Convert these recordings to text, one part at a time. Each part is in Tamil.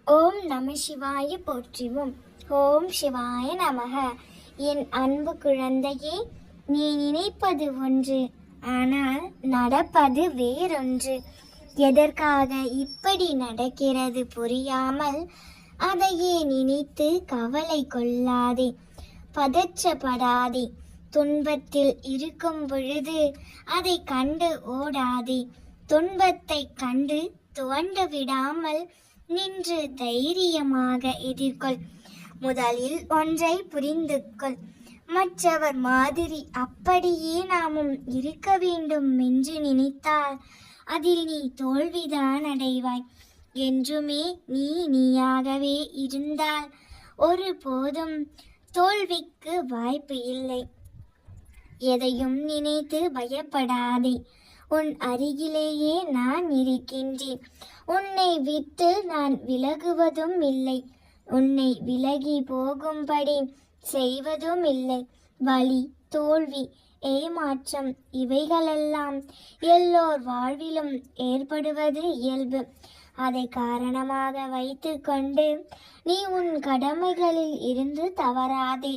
ஓம் நம சிவாய போற்றிவோம். ஓம் சிவாய நமக. என் அன்பு குழந்தையே, நீ நினைப்பது ஒன்று, ஆனால் நடப்பது வேறொன்று. எதற்காக இப்படி நடக்கிறது புரியாமல் அதையே நினைத்து கவலை கொள்ளாதே, பதற்றப்படாதே. துன்பத்தில் இருக்கும் பொழுது அதை கண்டு ஓடாதே. துன்பத்தை கண்டு துவண்டு விடாமல் நின்று தைரியமாக எதிர்கொள். முதலில் ஒன்றை புரிந்து கொள். மற்றவர் மாதிரி அப்படியே நாமும் இருக்க வேண்டும் என்று நினைத்தால் அதில் நீ தோல்விதான் அடைவாய். என்றுமே நீ நீயாகவே இருந்தால் ஒரு போதும் தோல்விக்கு வாய்ப்பு இல்லை. எதையும் நினைத்து பயப்படாதே. உன் அருகிலேயே நான் இருக்கின்றேன். உன்னை விட்டு நான் விலகுவதும் இல்லை. உன்னை விலகி போகும்படி செய்வதும் இல்லை. வலி, தோல்வி, ஏமாற்றம் இவைகளெல்லாம் எல்லோர் வாழ்விலும் ஏற்படுவது இயல்பு. அதை காரணமாக வைத்து கொண்டு நீ உன் கடமைகளில் இருந்து தவறாதே.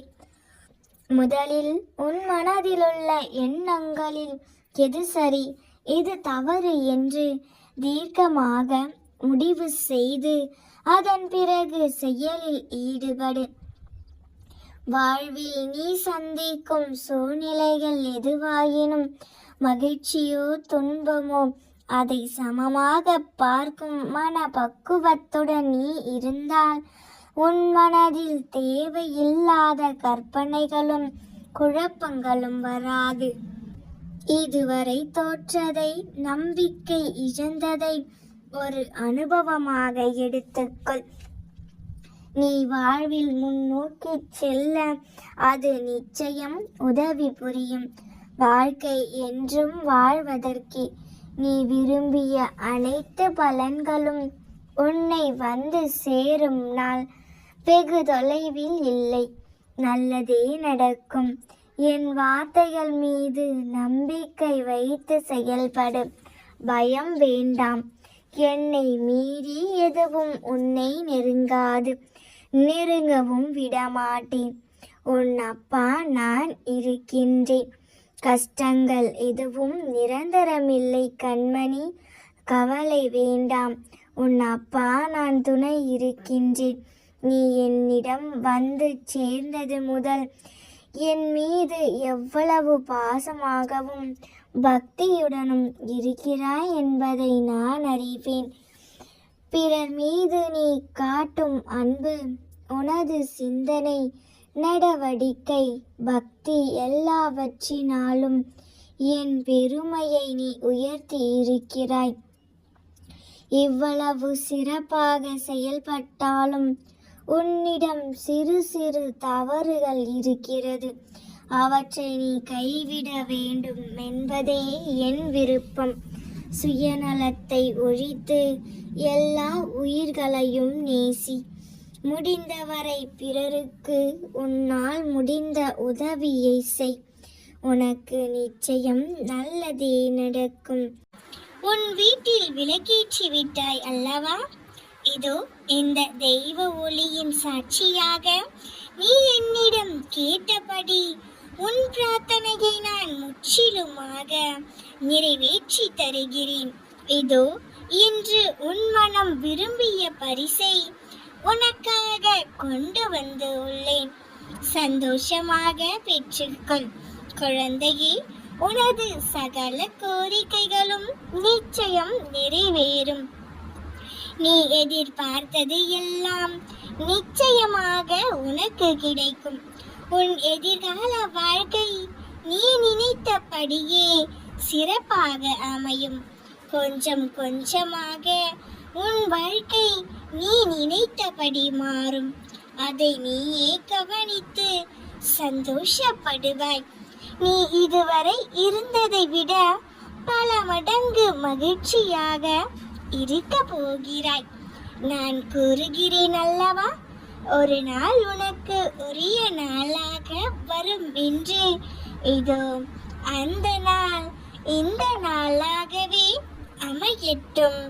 முதலில் உன் மனதிலுள்ள எண்ணங்களில் எது சரி எது தவறு என்று தீர்க்கமாக முடிவு செய்து அதன் பிறகு செயலில் ஈடுபடு. வாழ்வில் நீ சந்திக்கும் சூழ்நிலைகள் எதுவாயினும், மகிழ்ச்சியோ துன்பமோ, அதை சமமாக பார்க்கும் மன பக்குவத்துடன் நீ இருந்தால் உன் மனதில் தேவையில்லாத கற்பனைகளும் குழப்பங்களும் வராது. இதுவரை தோற்றதை, நம்பிக்கை இழந்ததை ஒரு அனுபவமாக எடுத்துக்கொள். நீ வாழ்வில் முன்னோக்கி செல்ல அது நிச்சயம் உதவி புரியும். வாழ்க்கை என்றும் வாழ்வதற்கு நீ விரும்பிய அனைத்து பலன்களும் உன்னை வந்து சேரும் நாள் வெகு தொலைவில் இல்லை. நல்லதே நடக்கும். என் வார்த்தைகள் மீது நம்பிக்கை வைத்து செயல்படு. பயம் வேண்டாம். என்னை மீறி எதுவும் உன்னை நெருங்காது. நெருங்கவும் விடமாட்டேன். உன் அப்பா நான் இருக்கின்றேன். கஷ்டங்கள் எதுவும் நிரந்தரமில்லை கண்மணி. கவலை வேண்டாம். உன் அப்பா நான் துணை இருக்கின்றேன். நீ என்னிடம் வந்து சேர்ந்தது முதல் என் மீது எவ்வளவு பாசமாகவும் பக்தியுடனும் இருக்கிறாய் என்பதை நான் அறிவேன். பிறர் மீது நீ காட்டும் அன்பு, உனது சிந்தனை, நடவடிக்கை, பக்தி எல்லாவற்றினாலும் என் பெருமையை நீ உயர்த்தி இருக்கிறாய். இவ்வளவு சிறப்பாக செயல்பட்டாலும் உன்னிடம் சிறு சிறு தவறுகள் இருக்கிறது. அவற்றை நீ கைவிட வேண்டும் என்பதே என் விருப்பம். சுயநலத்தை ஒழித்து எல்லா உயிர்களையும் நேசி. முடிந்தவரை பிறருக்கு உன்னால் முடிந்த உதவியை செய். உனக்கு நிச்சயம் நல்லதே நடக்கும். உன் வீட்டில் விளக்கேற்றி விட்டாய் அல்லவா? இதோ இந்த தெய்வ ஒளியின் சாட்சியாக நீ என்னிடம் கேட்டபடி உன் பிரார்த்தனையை நான் முற்றிலுமாக நிறைவேற்றி தருகிறேன். இதோ இன்று உன் மனம் விரும்பிய பரிசை உனக்காக கொண்டு வந்து உள்ளேன். சந்தோஷமாக பெற்றுக்கொள். குழந்தையே, உனது சகல கோரிக்கைகளும் நிச்சயம் நிறைவேறும். நீ எதிர்பார்த்தது எல்லாம் நிச்சயமாக உனக்கு கிடைக்கும். உன் எதிர்கால வாழ்க்கை நீ நினைத்தபடியே சிறப்பாக அமையும். கொஞ்சம் கொஞ்சமாக உன் வாழ்க்கை நீ நினைத்தபடி மாறும். அதை நீயே கவனித்து சந்தோஷப்படுவாய். நீ இதுவரை இருந்ததை விட பல மடங்கு மகிழ்ச்சியாக இருக்க போகிறாய். நான் கூறுகிறேன் அல்லவா, ஒரு நாள் உனக்கு உரிய நாளாக வரும் என்று. இதோ அந்த நாள் இந்த நாளாகவே அமையட்டும்.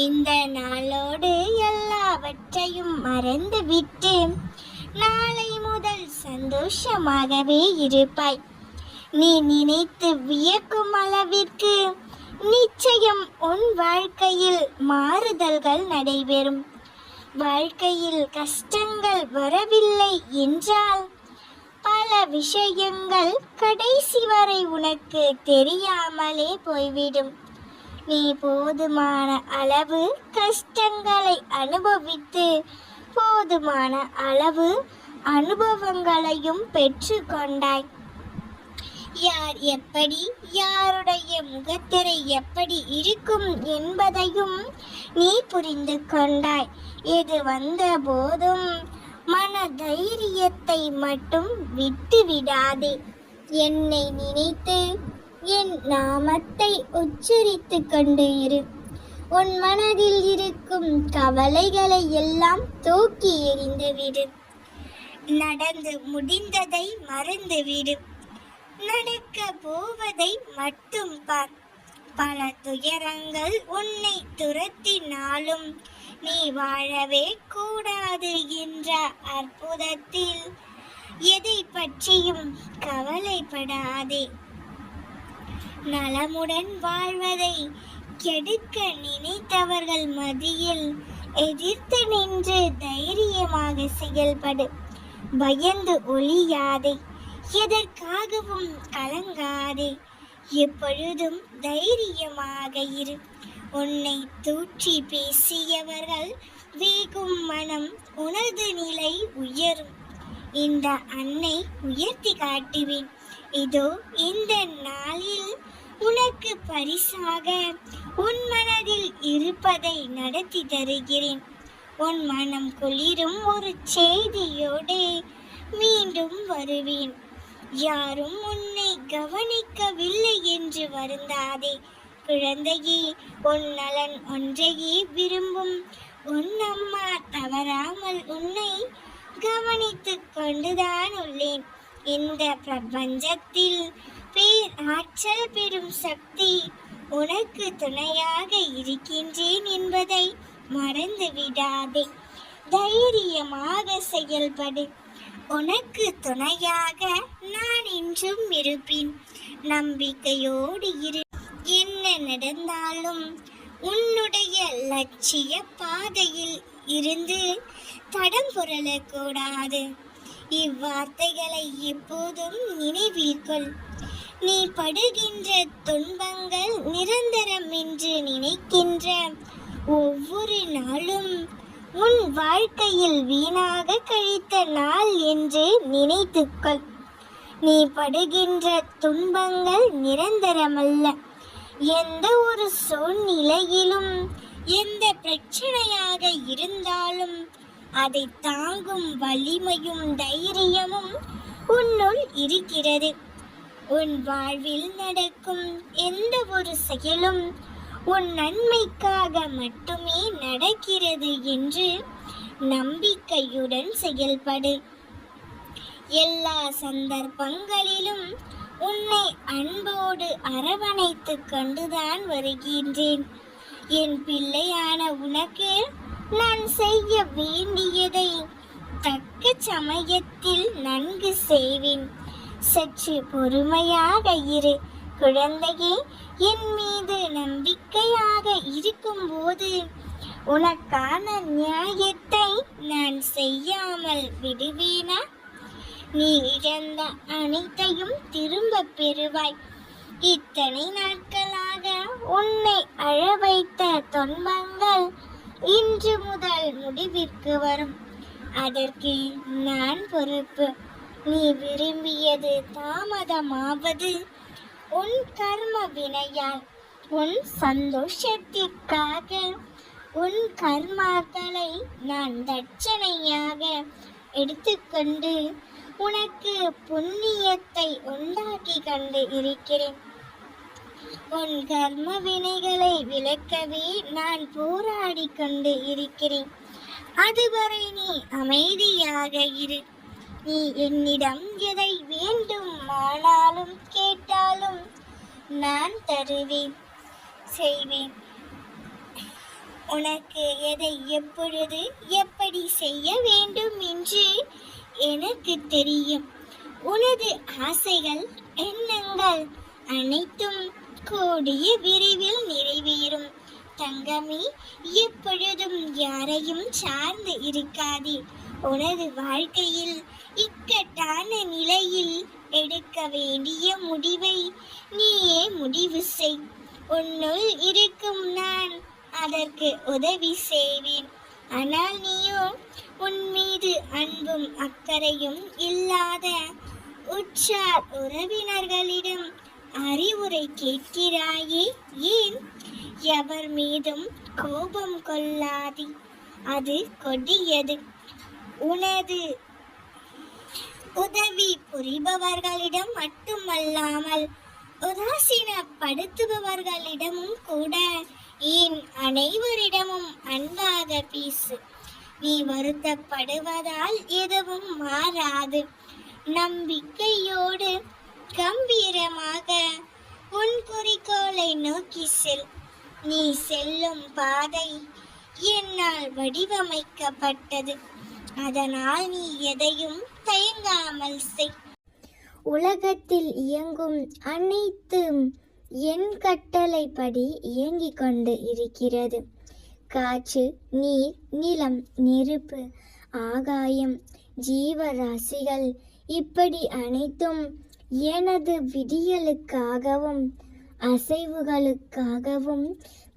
இந்த நாளோடு எல்லாவற்றையும் கவலைகளையும் மறந்து விட்டு நாளை முதல் சந்தோஷமாகவே இருப்பாய். நீ நினைத்து வியக்கும் அளவிற்கு நிச்சயம் உன் வாழ்க்கையில் மாறுதல்கள் நடைபெறும். வாழ்க்கையில் கஷ்டங்கள் வரவில்லை என்றால் பல விஷயங்கள் கடைசி வரை உனக்கு தெரியாமலே போய்விடும். நீ போதுமான அளவு கஷ்டங்களை அனுபவித்து போதுமான அளவு அனுபவங்களையும் பெற்று கொண்டாய். யார் எப்படி, யாருடைய முகத்திரை எப்படி இருக்கும் என்பதையும் நீ புரிந்து கொண்டாய். எது வந்த போதும் மன தைரியத்தை மட்டும் விட்டு விடாதே. என்னை நினைத்து என் நாமத்தை உச்சரித்து கொண்டு இரு. உன் மனதில் இருக்கும் கவலைகளை எல்லாம் தூக்கி எறிந்துவிடு. நடந்து முடிந்ததை மறந்துவிடு. நடக்க போவதை மட்டும் பார். பல துயரங்கள் உன்னை துரத்தினாலும் நீ வாழவே கூடாது என்ற அற்புதத்தில் எதை பற்றியும் கவலைப்படாதே. நலமுடன் வாழ்வதை கெடுக்க நினைத்தவர்கள் மத்தியில் எதிர்த்து நின்று தைரியமாக செயல்படு. பயந்து ஒளியாதே. எதற்காகவும் கலங்காதே. எப்பொழுதும் தைரியமாக இரு. உன்னை தூற்றி பேசியவர்கள் வேகும் மனம் உனது நிலை உயரும். இந்த அன்னை உயர்த்தி காட்டுவேன். இதோ இந்த நாளில் உனக்கு பரிசாக உன் மனதில் இருப்பதை நடத்தி தருகிறேன். உன் மனம் குளிரும் ஒரு செய்தியோடு மீண்டும் வருவேன். யாரும் உன்னை கவனிக்கவில்லை என்று வருந்தாதே. குழந்தையே, உன் நலன் ஒன்றையே விரும்பும் உன் அம்மா தவறாமல் உன்னை கவனித்து கொண்டுதான் உள்ளேன். இந்த பிரபஞ்சத்தில் ஆற்றல் பெறும் சக்தி உனக்கு துணையாக இருக்கின்றேன் என்பதை மறந்து விடாதே. தைரியமாக செயல்படு. உனக்கு துணையாக நான் என்றும் இருப்பேன். நம்பிக்கையோடு இரு. என்ன நடந்தாலும் உன்னுடைய லட்சிய பாதையில் இருந்து தடம் புரளக்கூடாது. இவ்வார்த்தைகளை எப்போதும் நினைவில் கொள். நீ படுகின்ற துன்பங்கள் நிரந்தரம் என்று நினைக்கின்ற ஒவ்வொரு நாளும் உன் வாழ்க்கையில் வீணாக கழித்த நாள் என்று நினைத்துக்கொள். நீ படுகின்ற துன்பங்கள் நிரந்தரமல்ல. எந்த ஒரு சூழ்நிலையிலும் எந்த பிரச்சனையாக இருந்தாலும் அதை தாங்கும் வலிமையும் தைரியமும் உன்னுள் இருக்கிறது. உன் வாழ்வில் நடக்கும் எந்த ஒரு செயலும் உன் நன்மைக்காக மட்டுமே நடக்கிறது என்று நம்பிக்கையுடன் செயல்படு. எல்லா சந்தர்ப்பங்களிலும் உன்னை அன்போடு அரவணைத்து கொண்டுதான் வருகின்றேன். என் பிள்ளையான உனக்கு நான் செய்ய வேண்டியதை தக்க சமயத்தில் நன்கு செய்வேன். சற்று பொறுமையாக இரு குழந்தையே. என் மீது நம்பிக்கையாக இருக்கும்போது உனக்கான நியாயத்தை நான் செய்யாமல் விடுவேனா? நீ இழந்த அனைத்தையும் திரும்ப பெறுவாய். இத்தனை நாட்களாக உன்னை அழ வைத்த துன்பங்கள் இன்று முதல் முடிவிற்கு வரும். அதற்கு நான் பொறுப்பு. நீ விரும்பியது தாமதமாவது உன் கர்ம வினையால். உன் சந்தோஷத்திற்காக உன் கர்மாக்களை நான் தட்சணையாக எடுத்துக்கொண்டு உனக்கு புண்ணியத்தை உண்டாக்கி கொண்டு இருக்கிறேன். உன் கர்ம வினைகளை விலக்கவே நான் போராடி கொண்டு இருக்கிறேன். அதுவரை நீ அமைதியாக இரு. நீ என்னிடம் எதை வேண்டுமானாலும் கேட்டாலும் நான் தருவேன், செய்வேன். உனக்கு எதை எப்பொழுது எப்படி செய்ய வேண்டும் என்று எனக்கு தெரியும். உனது ஆசைகள் எண்ணங்கள் அனைத்தும் கூடிய விரைவில் நிறைவேறும். தங்கமே, எப்பொழுதும் யாரையும் சார்ந்து இருக்காதே. உனது வாழ்க்கையில் இக்கட்டான நிலையில் எடுக்க வேண்டிய முடிவை நீயே முடிவு செய். உன்னுள் இருக்கும் நான் அதற்கு உதவி செய்வேன். ஆனால் நீயோ உன் மீது அன்பும் அக்கறையும் இல்லாத உற்றார் உறவினர்களிடம் அறிவுரை கேட்கிறாயே, ஏன்? எவர் மீதும் கோபம் கொள்ளாதே, அது கொடியது. உனது உதவி புரிபவர்களிடம் மட்டுமல்லாமல் உதாசீனப்படுத்துபவர்களிடமும் கூட ஏன் அனைவரிடமும் அன்பாக பேசு. நீ வருத்தப்படுவதால் எதுவும் மாறாது. நம்பிக்கையோடு கம்பீரமாக உன் குறிக்கோளை நோக்கி செல். நீ செல்லும் பாதை என்னால் வடிவமைக்கப்பட்டது. அதனால் நீ எதையும் தயங்காமல் செய். உலகத்தில் இயங்கும் அனைத்தும் என் கட்டளைப்படி இயங்கிக் கொண்டு இருக்கிறது. காற்று, நீர், நிலம், நெருப்பு, ஆகாயம், ஜீவராசிகள் இப்படி அனைத்தும் எனது விடியலுக்காகவும் அசைவுகளுக்காகவும்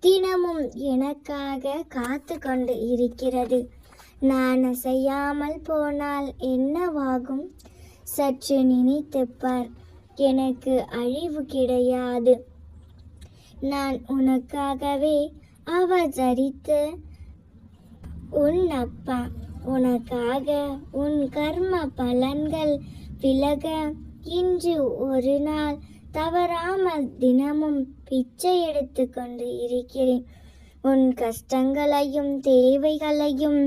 தினமும் எனக்காக காத்து கொண்டு இருக்கிறது. நான் அசையாமல் போனால் என்னவாகும்? சற்று நினைத்துப்பார். எனக்கு அழிவு கிடையாது. நான் உனக்காகவே அவதரித்து உன் அப்பா. உனக்காக உன் கர்ம பலன்கள் விலக இன்று ஒரு நாள் தவறாமல் தினமும் பிச்சை எடுத்து கொண்டு இருக்கிறேன். உன் கஷ்டங்களையும் தேவைகளையும்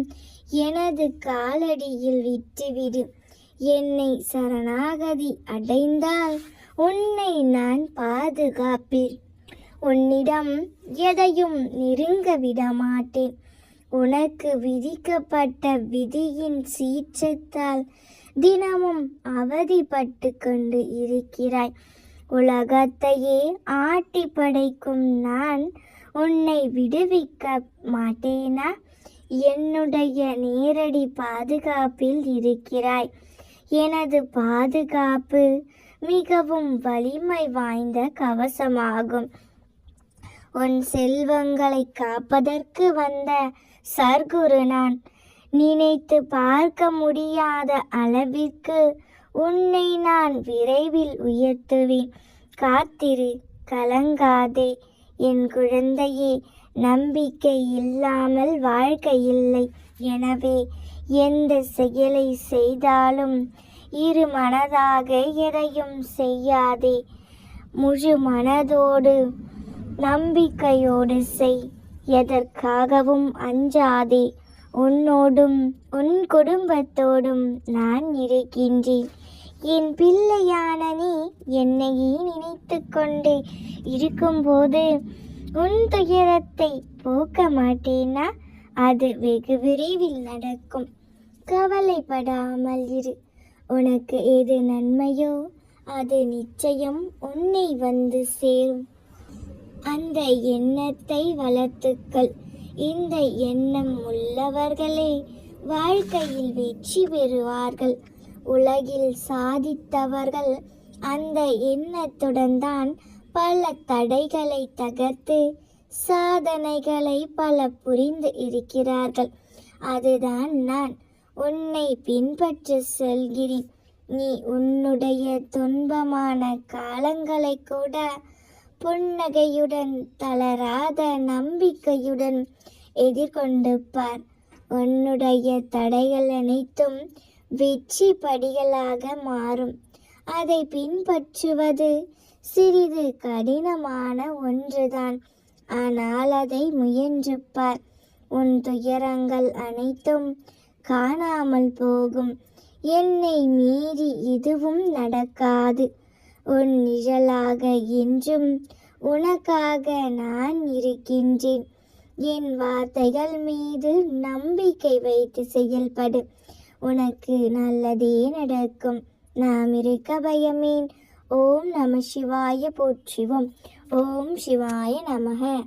எனது காலடியில் விட்டுவிடு. என்னை சரணாகதி அடைந்தால் உன்னை நான் பாதுகாப்பேன். உன்னிடம் எதையும் நெருங்க விட மாட்டேன். உனக்கு விதிக்கப்பட்ட விதியின் சீற்றத்தால் தினமும் அவதிப்பட்டு கொண்டு இருக்கிறாய். உலகத்தையே ஆட்டி படைக்கும் நான் உன்னை விடுவிக்க மாட்டேனா? என்னுடைய நேரடி பாதுகாப்பில் இருக்கிறாய். எனது பாதுகாப்பு மிகவும் வலிமை வாய்ந்த கவசமாகும். உன் செல்வங்களை காப்பதற்கு வந்த சர்க்குரு நான். நினைத்து பார்க்க முடியாத அளவிற்கு உன்னை நான் விரைவில் உயர்த்துவேன். காத்திரு, கலங்காதே என் குழந்தையே. நம்பிக்கை இல்லாமல் வாழ்க்கை இல்லை. எனவே எந்த செயலை செய்தாலும் இரு மனதாக எதையும் செய்யாதே. முழு மனதோடு நம்பிக்கையோடு செய். எதற்காகவும் அஞ்சாதே. உன்னோடும் உன் குடும்பத்தோடும் நான் இருக்கின்றேன். என் பிள்ளையான நீ என்னையே நினைத்து கொண்டே இருக்கும்போது உன் துயரத்தை போக்க மாட்டேனா? அது வெகு விரைவில் நடக்கும். கவலைப்படாமல் இரு. உனக்கு எது நன்மையோ அது நிச்சயம் உன்னை வந்து சேரும். அந்த எண்ணத்தை வளர்த்துக்கள். இந்த எண்ணம் உள்ளவர்களே வாழ்க்கையில் வெற்றி பெறுவார்கள். உலகில் சாதித்தவர்கள் அந்த எண்ணத்துடன் தான் பல தடைகளை தகர்த்து சாதனைகளை பல புரிந்து இருக்கிறார்கள். அதுதான் நான் உன்னை பின்பற்றி செல்கிறேன். நீ உன்னுடைய துன்பமான காலங்களை கூட புன்னகையுடன் தளராத நம்பிக்கையுடன் எதிர்கொண்டு பார். உன்னுடைய தடைகள் அனைத்தும் வெற்றி படிகளாக மாறும். அதை பின்பற்றுவது சிறிது கடினமான ஒன்றுதான். ஆனால் அதை முயன்று பார். உன் துயரங்கள் அனைத்தும் காணாமல் போகும். என்னை மீறி எதுவும் நடக்காது. உன் நிழலாக என்றும் உனக்காக நான் இருக்கின்றேன். என் வார்த்தைகள் மீது நம்பிக்கை வைத்து செயல்படு, உனக்கு நல்லதே நடக்கும். நாம் இருக்க பயமேன். ஓம் நம சிவாய போற்றிவோம். ஓம் சிவாய நமக.